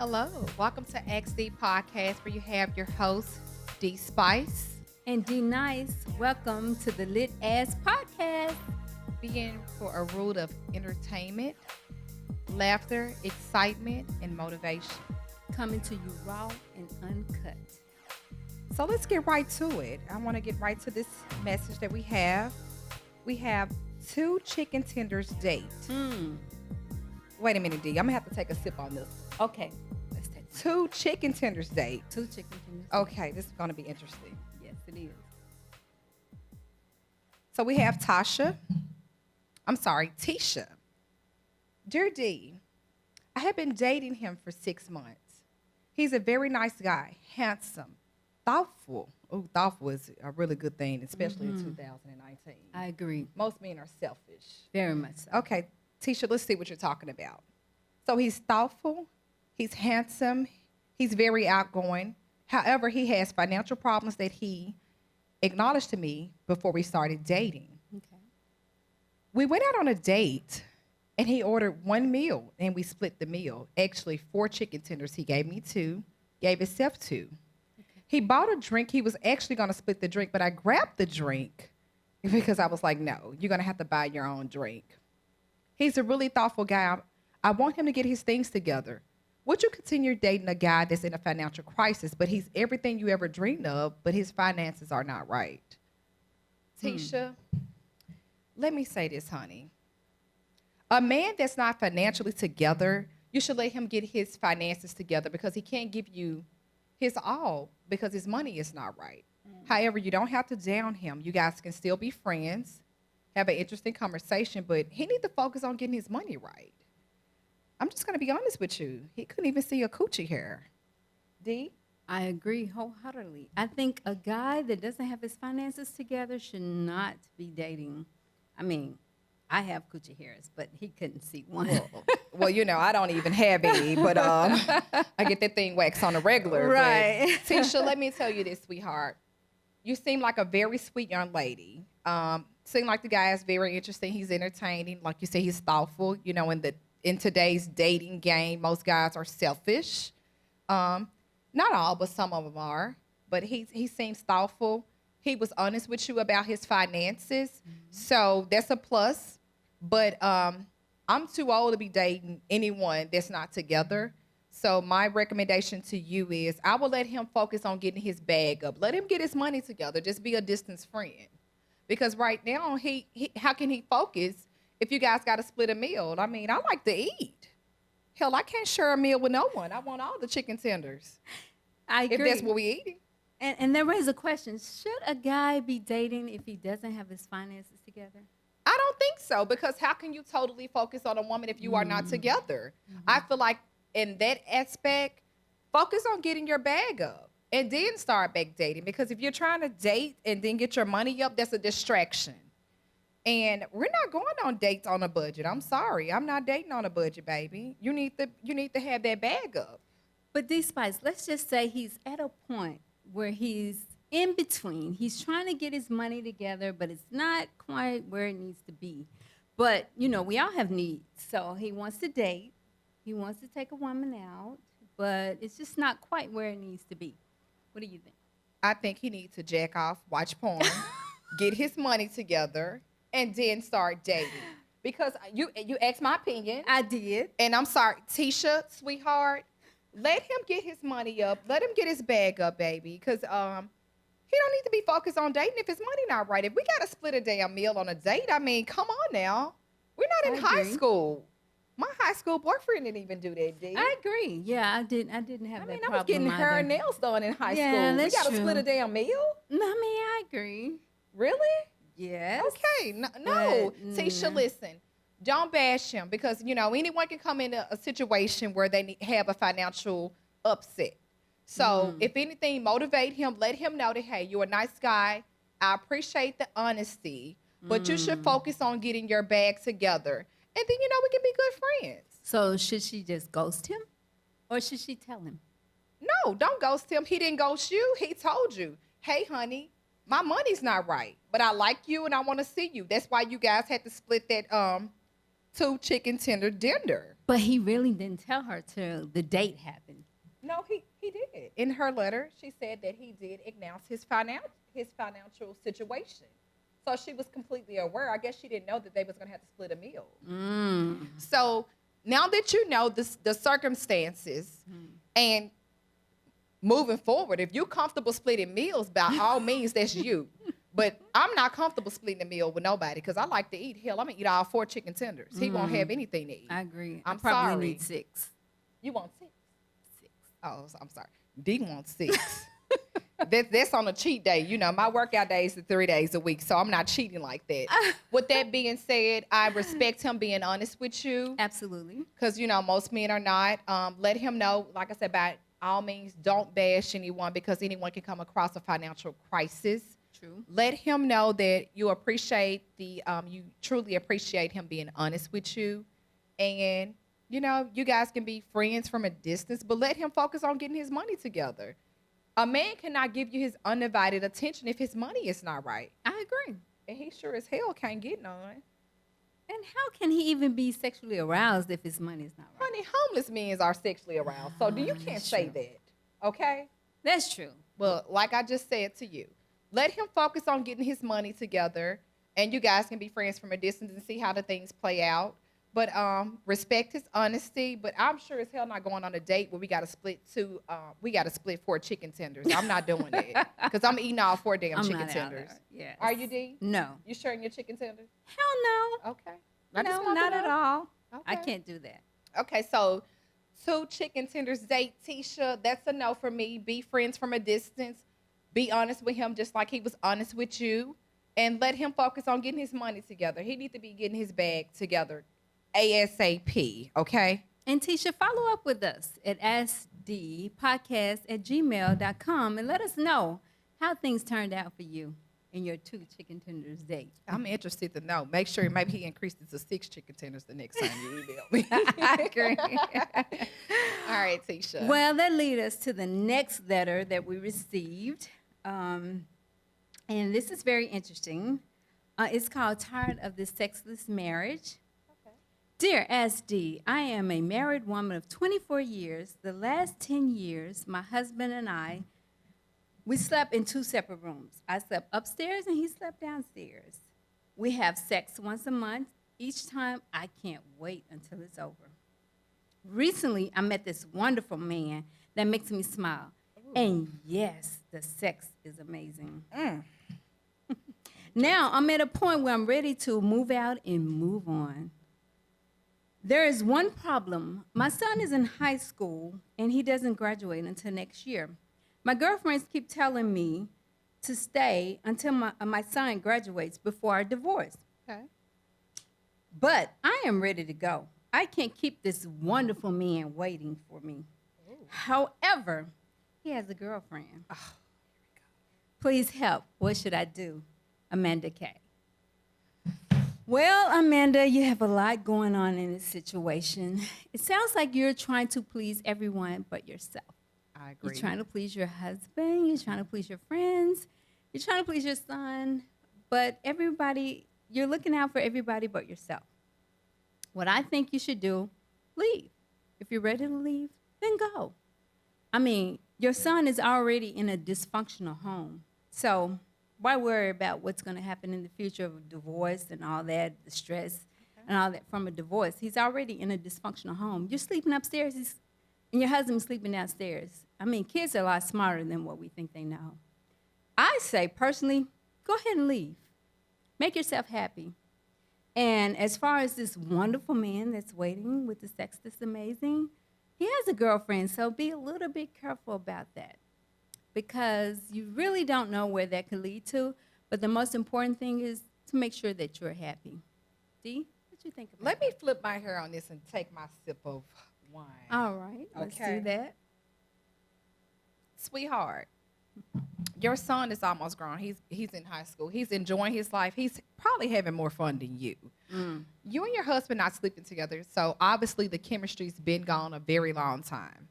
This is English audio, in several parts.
Hello. Welcome to XD Podcast, where you have your host, D Spice. And D Nice, welcome to the Lit Ass Podcast. Being for a root of entertainment, laughter, excitement, and motivation. Coming to you raw and uncut. So let's get right to it. I want to get right to this message that we have. We have two chicken tenders date. Wait a minute, D. I'm going to have to take a sip on this. Okay, let's take Two chicken tenders date. two chicken tenders. Okay, this is going to be interesting. Yes, it is. So we have Tisha. Dear D, I have been dating him for 6 months. He's a very nice guy, handsome, thoughtful. Oh, thoughtful is a really good thing, especially in 2019. I agree. Most men are selfish. Very much so. Okay, Tisha, let's see what you're talking about. So he's thoughtful, he's handsome, he's very outgoing. However, he has financial problems that he acknowledged to me before we started dating. Okay. We went out on a date, and he ordered one meal, and we split the meal. Actually, 4 chicken tenders. He gave me 2, gave himself 2. Okay. He bought a drink. He was actually going to split the drink, but I grabbed the drink because I was like, no, you're going to have to buy your own drink. He's a really thoughtful guy. I want him to get his things together. Would you continue dating a guy that's in a financial crisis, but he's everything you ever dreamed of, but his finances are not right? Tisha, let me say this, honey. A man that's not financially together, you should let him get his finances together because he can't give you his all because his money is not right. However, you don't have to down him. You guys can still be friends, have an interesting conversation, but he needs to focus on getting his money right. I'm just going to be honest with you. He couldn't even see a coochie hair. D? I agree wholeheartedly. I think a guy that doesn't have his finances together should not be dating. I mean, I have coochie hairs, but he couldn't see one. Well, you know, I don't even have any, but I get that thing waxed on a regular. Right. But, Tisha, let me tell you this, sweetheart. You seem like a very sweet young lady. Seem like the guy is very interesting. He's entertaining. Like you say, he's thoughtful. You know, in today's dating game, most guys are selfish. Not all, but some of them are. But he seems thoughtful. He was honest with you about his finances. So that's a plus. But I'm too old to be dating anyone that's not together. So my recommendation to you is I will let him focus on getting his bag up. Let him get his money together. Just be a distance friend. Because right now, he how can he focus if you guys got to split a meal? I mean, I like to eat. Hell, I can't share a meal with no one. I want all the chicken tenders. I agree. If that's what we eating. And there was a question. Should a guy be dating if he doesn't have his finances together? I don't think so, because how can you totally focus on a woman if you are not together? I feel like in that aspect, focus on getting your bag up and then start back dating. Because if you're trying to date and then get your money up, that's a distraction. And we're not going on dates on a budget. I'm sorry. I'm not dating on a budget, baby. You need to have that bag up. But D Spice, let's just say he's at a point where he's in between. He's trying to get his money together, but it's not quite where it needs to be. But, you know, we all have needs. So he wants to date. He wants to take a woman out, but it's just not quite where it needs to be. What do you think? I think he needs to jack off, watch porn, get his money together, and then start dating. Because you asked my opinion. I did. And I'm sorry, Tisha, sweetheart, let him get his money up. Let him get his bag up, baby. Because he don't need to be focused on dating if his money not right. If we got to split a damn meal on a date, I mean, come on now. We're not in high school. My high school boyfriend didn't even do that, D. I agree. Yeah, I didn't have that problem. I was getting hair and nails done in high school. That's we got to true. split a damn meal? No, I mean, I agree. Really? Yes. Okay. No. Tisha, listen. Don't bash him because, you know, anyone can come into a situation where they have a financial upset. So if anything, motivate him. Let him know that, hey, you're a nice guy. I appreciate the honesty, but you should focus on getting your bag together. And then, you know, we can be good friends. So should she just ghost him or should she tell him? No, don't ghost him. He didn't ghost you. He told you, hey, honey, my money's not right, but I like you and I want to see you. That's why you guys had to split that 2 chicken tender dinner. But he really didn't tell her till the date happened. No, he did. In her letter, she said that he did announce his financial situation. So she was completely aware. I guess she didn't know that they was going to have to split a meal. So now that you know the circumstances and moving forward, if you're comfortable splitting meals, by all means, that's you. But I'm not comfortable splitting a meal with nobody because I like to eat. Hell, I'm going to eat all 4 chicken tenders. He won't have anything to eat. I agree. I'm I probably sorry. need 6. You want 6? 6. Oh, I'm sorry. D wants 6. That's on a cheat day. You know, my workout days are 3 days a week, so I'm not cheating like that. With that being said, I respect him being honest with you. Absolutely. Because, you know, most men are not. Let him know, like I said, by all means, don't bash anyone because anyone can come across a financial crisis. True. Let him know that you appreciate you truly appreciate him being honest with you. And, you know, you guys can be friends from a distance, but let him focus on getting his money together. A man cannot give you his undivided attention if his money is not right. I agree. And he sure as hell can't get none. And how can he even be sexually aroused if his money is not right? Honey, homeless men are sexually aroused. So you can't that's say true. that. Okay? That's true. Well, like I just said to you, let him focus on getting his money together, and you guys can be friends from a distance and see how the things play out. But respect his honesty. But I'm sure as hell not going on a date where we got to split 4 chicken tenders. I'm not doing that because I'm eating all 4 damn I'm chicken not out tenders. there. Yes. Are you, D? No. You sharing your chicken tenders? Hell no. Okay. I just No, want to not at know. all. I Okay. can't do that. Okay, so 2 chicken tenders date, Tisha. That's a no for me. Be friends from a distance. Be honest with him just like he was honest with you. And let him focus on getting his money together. He needs to be getting his bag together ASAP, okay? And Tisha, follow up with us at asdpodcast@gmail.com and let us know how things turned out for you in your 2 chicken tenders date. I'm interested to know. Make sure maybe he increased it to 6 chicken tenders the next time you email me. I agree. All right, Tisha. Well, that leads us to the next letter that we received. And this is very interesting. It's called Tired of This Sexless Marriage. Dear SD, I am a married woman of 24 years. The last 10 years, my husband and I, we slept in 2 separate rooms. I slept upstairs and he slept downstairs. We have sex once a month. Each time, I can't wait until it's over. Recently, I met this wonderful man that makes me smile. Ooh. And yes, the sex is amazing. Now, I'm at a point where I'm ready to move out and move on. There is one problem. My son is in high school, and he doesn't graduate until next year. My girlfriends keep telling me to stay until my son graduates before our divorce. Okay. But I am ready to go. I can't keep this wonderful man waiting for me. Ooh. However, he has a girlfriend. Oh, here we go. Please help. What should I do? Amanda K. Well, Amanda, you have a lot going on in this situation. It sounds like you're trying to please everyone but yourself. I agree. You're trying to please your husband. You're trying to please your friends. You're trying to please your son. But everybody, you're looking out for everybody but yourself. What I think you should do, leave. If you're ready to leave, then go. I mean, your son is already in a dysfunctional home. So why worry about what's going to happen in the future of a divorce and all that, the stress and all that from a divorce? He's already in a dysfunctional home. You're sleeping upstairs, and your husband's sleeping downstairs. I mean, kids are a lot smarter than what we think they know. I say, personally, go ahead and leave. Make yourself happy. And as far as this wonderful man that's waiting with the sex that's amazing, he has a girlfriend, so be a little bit careful about that, because you really don't know where that could lead to. But the most important thing is to make sure that you're happy. Dee, what you think about Let me flip my hair on this and take my sip of wine. All right, let's do that. Sweetheart, your son is almost grown. He's in high school. He's enjoying his life. He's probably having more fun than you. You and your husband not sleeping together, so obviously the chemistry's been gone a very long time.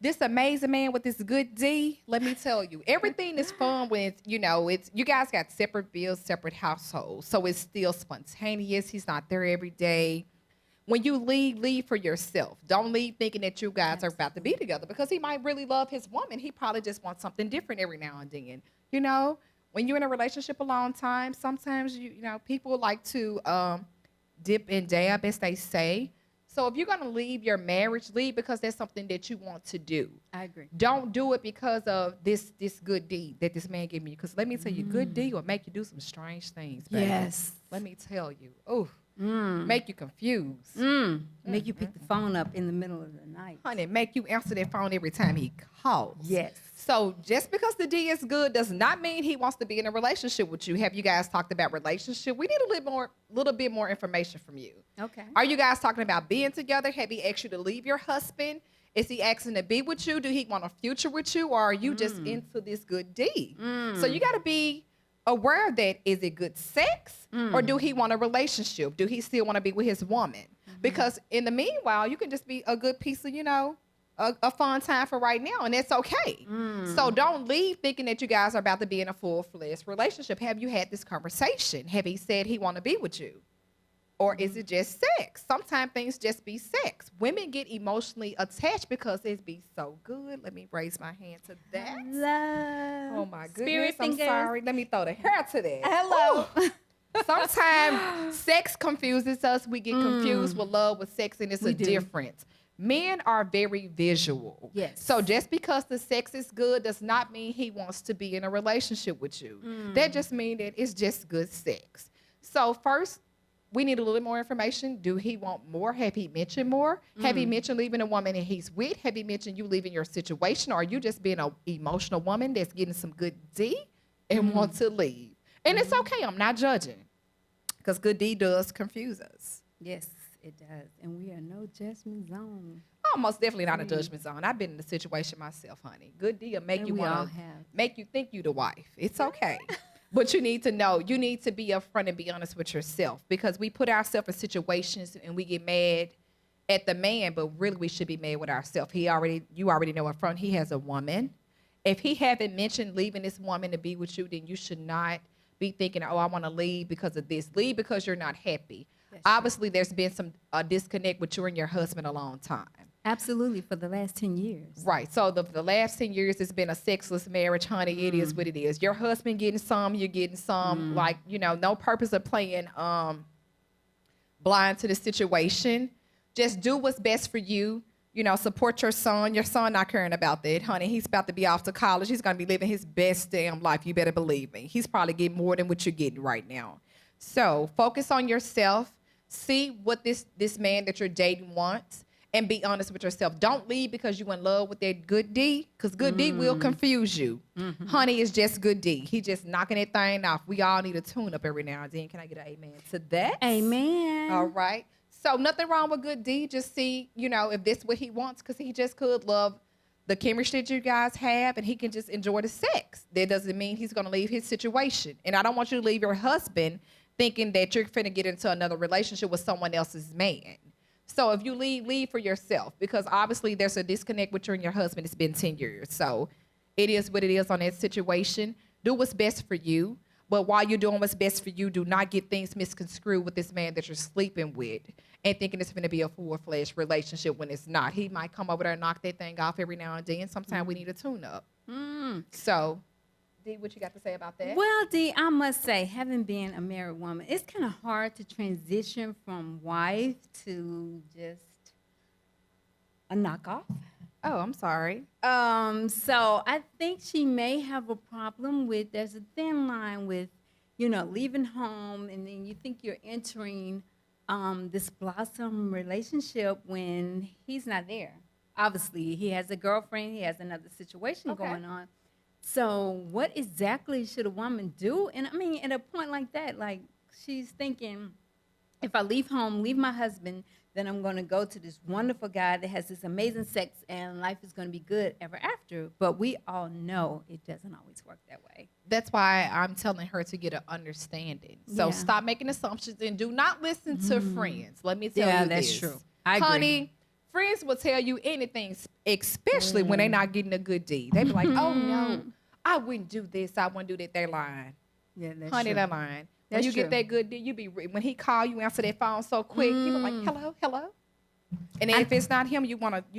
This amazing man with this good D, let me tell you, everything is fun when it's you guys got separate bills, separate households, so it's still spontaneous. He's not there every day. when you leave for yourself. Don't leave thinking that you guys are about to be together, because he might really love his woman. He probably just wants something different every now and then. You know, when you're in a relationship a long time, sometimes you know people like to dip and dab, as they say. So if you're gonna leave your marriage, leave because there's something that you want to do. I agree. Don't do it because of this good deed that this man gave me. Because let me tell you, good deed will make you do some strange things, baby. Yes. Let me tell you. Oh, make you confused. Make you pick the phone up in the middle of the night. Honey, make you answer that phone every time he calls. Yes. So just because the D is good does not mean he wants to be in a relationship with you. Have you guys talked about relationship? We need a little bit more information from you. Okay. Are you guys talking about being together? Have he asked you to leave your husband? Is he asking to be with you? Do he want a future with you? Or are you just into this good D? So you got to be aware of that. Is it good sex? Or do he want a relationship? Do he still want to be with his woman? Because in the meanwhile, you can just be a good piece of, you know, a fun time for right now, and that's okay. So don't leave thinking that you guys are about to be in a full-fledged relationship. Have you had this conversation? Have he said he want to be with you? Or is it just sex? Sometimes things just be sex. Women get emotionally attached because it be so good. Let me raise my hand to that. Hello. Oh, my goodness. Spirit I'm fingers. sorry. Let me throw the hair to that. Hello. Sometimes sex confuses us. We get confused with love, with sex, and it's We a do. difference. Men are very visual. Yes. So just because the sex is good does not mean he wants to be in a relationship with you. That just means that it's just good sex. So first, we need a little more information. Do he want more? Have he mentioned more? Have he mentioned leaving a woman that he's with? Have he mentioned you leaving your situation? Or are you just being an emotional woman that's getting some good D and want to leave? And it's okay. I'm not judging, because good D does confuse us. Yes, it does. And we are no judgment zone. I'm most definitely not a judgment zone. I've been in the situation myself, honey. Good D will make And you we all want to have. make you think you the wife. It's okay. But you need to know, you need to be upfront and be honest with yourself, because we put ourselves in situations and we get mad at the man, but really we should be mad with ourselves. You already know up front he has a woman. If he haven't mentioned leaving this woman to be with you, then you should not be thinking, oh, I want to leave because of this. Leave because you're not happy. Obviously, there's been some disconnect with you and your husband a long time. Absolutely, for the last 10 years. Right. So the last 10 years, it's been a sexless marriage, honey. It is what it is. Your husband getting some, you're getting some. Like, you know, no purpose of playing blind to the situation. Just do what's best for you. You know, support your son. Your son not caring about that, honey. He's about to be off to college. He's going to be living his best damn life. You better believe me. He's probably getting more than what you're getting right now. So focus on yourself. See what this man that you're dating wants, and be honest with yourself. Don't leave because you in love with that good D, because good D will confuse you. Honey is just good D. He just knocking that thing off. We all need a tune-up every now and then. Can I get an amen to that? Amen. All right. So nothing wrong with good D. Just see, you know, if this is what he wants, because he just could love the chemistry that you guys have, and he can just enjoy the sex. That doesn't mean he's going to leave his situation. And I don't want you to leave your husband thinking that you're finna get into another relationship with someone else's man. So if you leave for yourself, because obviously there's a disconnect with you and your husband. It's been 10 years. So it is what it is on that situation. Do what's best for you. But while you're doing what's best for you, do not get things misconstrued with this man that you're sleeping with and thinking it's going to be a full-fledged relationship when it's not. He might come over there and knock that thing off every now and then. Sometimes we need a tune-up. So, D, what you got to say about that? Well, D, I must say, having been a married woman, it's kind of hard to transition from wife to just a knockoff. Oh, I'm sorry. So I think she may have a problem with, there's a thin line with, you know, leaving home and then you think you're entering this blossom relationship when he's not there. Obviously, he has a girlfriend, he has another situation going on. So what exactly should a woman do? And I mean, at a point like that, like she's thinking, if I leave home, leave my husband, then I'm going to go to this wonderful guy that has this amazing sex and life is going to be good ever after. But we all know it doesn't always work that way. That's why I'm telling her to get an understanding. So stop making assumptions and do not listen to friends. Let me tell you that's this. true. I agree. Honey, friends will tell you anything, especially when they're not getting a good deed. They be like, oh, no, I wouldn't do this. I wouldn't do that. They're lying. Yeah, that's Honey, true. they're lying. When That's you get true. that good D, when he call you, answer that phone so quick, you be like, hello, hello. And then if it's not him, you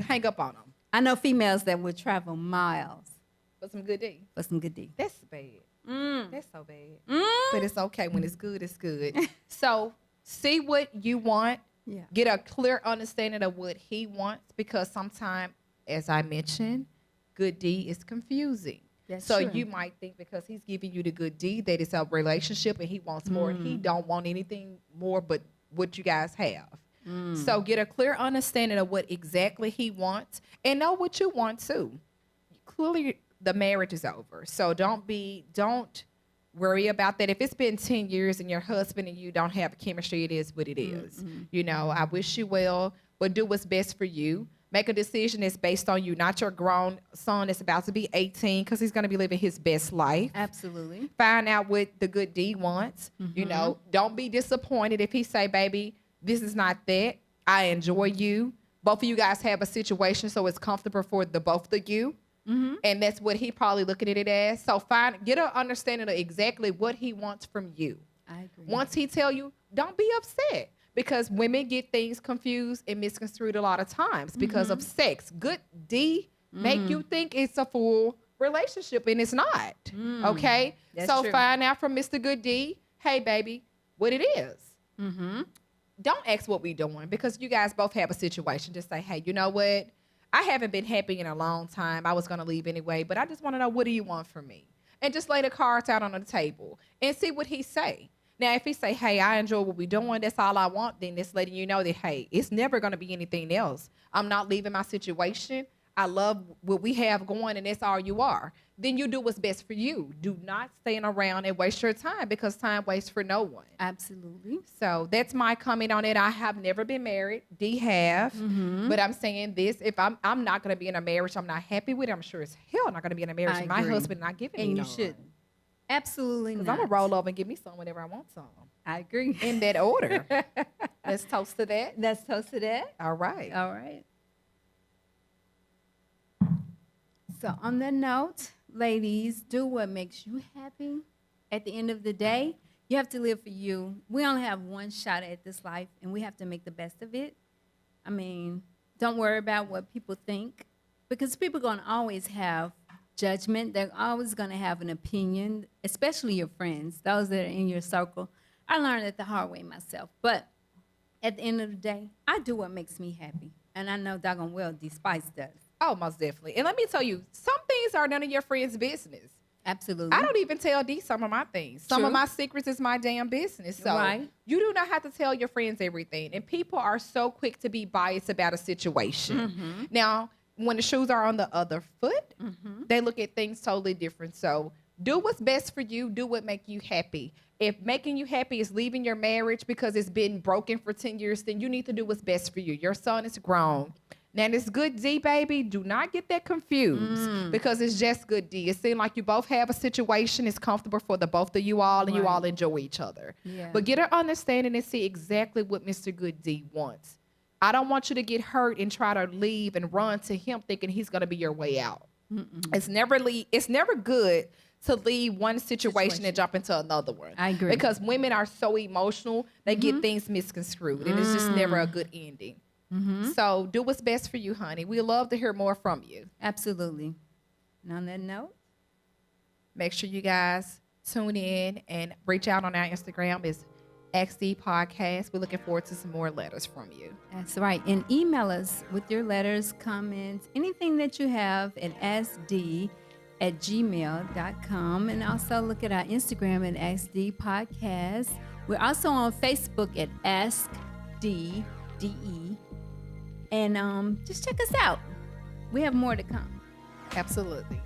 hang up on him I know females that would travel miles for some good D. for some good D. That's bad. That's so bad. Mm. But it's okay. When it's good, it's good. So see what you want. Yeah. Get a clear understanding of what he wants, because sometimes, as I mentioned, good D is confusing. That's so true. you might think because he's giving you the good D that it's a relationship and he wants more, and he don't want anything more but what you guys have. So get a clear understanding of what exactly he wants and know what you want too. Clearly the marriage is over. So don't worry about that. If it's been 10 years and your husband and you don't have chemistry, it is what it is. You know, I wish you well, but do what's best for you. Make a decision that's based on you, not your grown son that's about to be 18, because he's going to be living his best life. Absolutely. Find out what the good D wants. You know, don't be disappointed if he say, baby, this is not that. I enjoy you. Both of you guys have a situation so it's comfortable for the both of you. And that's what he probably looking at it as. So get an understanding of exactly what he wants from you. I agree. Once he tell you, don't be upset, because women get things confused and misconstrued a lot of times because of sex. Good D make you think it's a full relationship, and it's not. Okay? That's so true. find out from Mr. Good D, hey, baby, what it is. Don't ask what we doing, because you guys both have a situation. Just say, hey, you know what? I haven't been happy in a long time. I was going to leave anyway, but I just want to know, what do you want from me? And just lay the cards out on the table and see what he say. Now, if he say, hey, I enjoy what we're doing, that's all I want, then it's letting you know that, hey, it's never going to be anything else. I'm not leaving my situation. I love what we have going, and that's all you are. Then you do what's best for you. Do not stand around and waste your time, because time wastes for no one. Absolutely. So that's my comment on it. I have never been married. D have. But I'm saying this, if I'm not going to be in a marriage I'm not happy with, I'm sure as hell not going to be in a marriage I with my agree. husband not giving me And no you shouldn't. one. Absolutely Because not. I'm going to roll over and give me some whenever I want some. I agree. In that order. Let's toast to that. Let's toast to that. All right. All right. So on that note, ladies, do what makes you happy. At the end of the day, you have to live for you. We only have one shot at this life, and we have to make the best of it. I mean, don't worry about what people think, because people are going to always have judgment. They're always going to have an opinion, especially your friends, those that are in your circle. I learned it the hard way myself. But at the end of the day, I do what makes me happy. And I know doggone well Spice does. Oh, most definitely. And let me tell you, some things are none of your friends' business. Absolutely. I don't even tell D some of my things. Some True. of my secrets is my damn business. So Right. you do not have to tell your friends everything. And people are so quick to be biased about a situation. Now, when the shoes are on the other foot, they look at things totally different. So do what's best for you. Do what make you happy. If making you happy is leaving your marriage because it's been broken for 10 years, then you need to do what's best for you. Your son is grown. Now, this good D, baby, do not get that confused, because it's just good D. It seems like you both have a situation. It's comfortable for the both of you all, and you Right. all enjoy each other. Yeah. But get an understanding and see exactly what Mr. Good D wants. I don't want you to get hurt and try to leave and run to him thinking he's going to be your way out. It's never good to leave one situation and jump into another one. I agree. Because women are so emotional, they get things misconstrued, and it's just never a good ending. So do what's best for you, honey. We love to hear more from you. Absolutely. And on that note, Make sure you guys tune in and reach out on our Instagram. It's XD Podcast. We're looking forward to some more letters from you. that's right. And email us with your letters, comments, anything that you have at sd@gmail.com. And also look at our Instagram at XD Podcast. We're also on Facebook at AskDDE. And just check us out. We have more to come. Absolutely.